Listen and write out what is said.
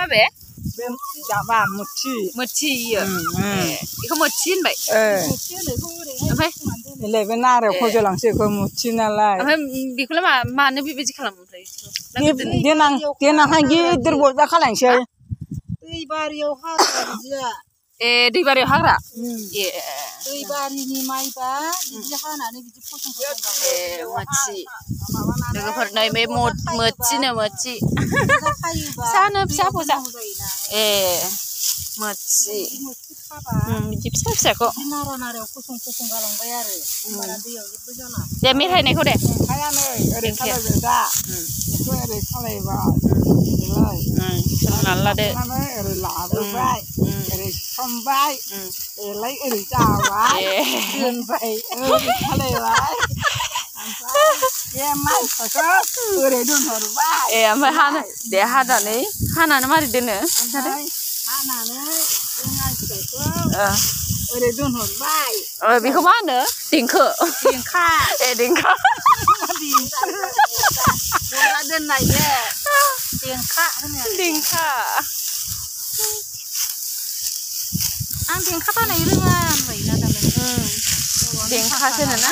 माबे जाबा मुथि मोथि इयो बेखौ मोथि होनबाय ओमफ्राय बेलायबो नारें फज'लांसै बेखौ मुथि नालाय ओमफ्राय बेखौलाय मानो बेबायदि खालामो ओमफ्राय देनांहाय गिदिर बजा खालायनोसै दैबारियाव हाग्रा बिदिया दैबारियाव हाग्रा दैबारिनि माइबा बिदि हानानै बिदि फसं मोथि लोगोफोर नै बे मोथिनो मोथि फिसानो फिसा फजा मोथि बिदि फिसा फिसाखौ नारा नारायाव फसं फसं गालांबाय आरो होमबाना दैयाव जेबो जाला दे मेथायनायखौ दे खायानो ओरै खालायबाय दा बेखौ ओरै खालायबाय सोलोंनानै लादो ओरै लाबोबाय ओरै संबाय एलाय ओरै जाबाय दोनबाय ओरै खालायबाय ओमफ्राय बे माइखौ ओरै दोनहरबाय ओमफ्राय हानानै मारै दोनो हानानै बे माइ फिथाइखौ ओरै दोनहरबाय बेखौ मा होनो देंखो देंखा देंखा बजा दोननाय बे देंखा होनो देंखा आं देंखा बानायनो रोङा होनबाय ना दालाय देंखासो होनो ना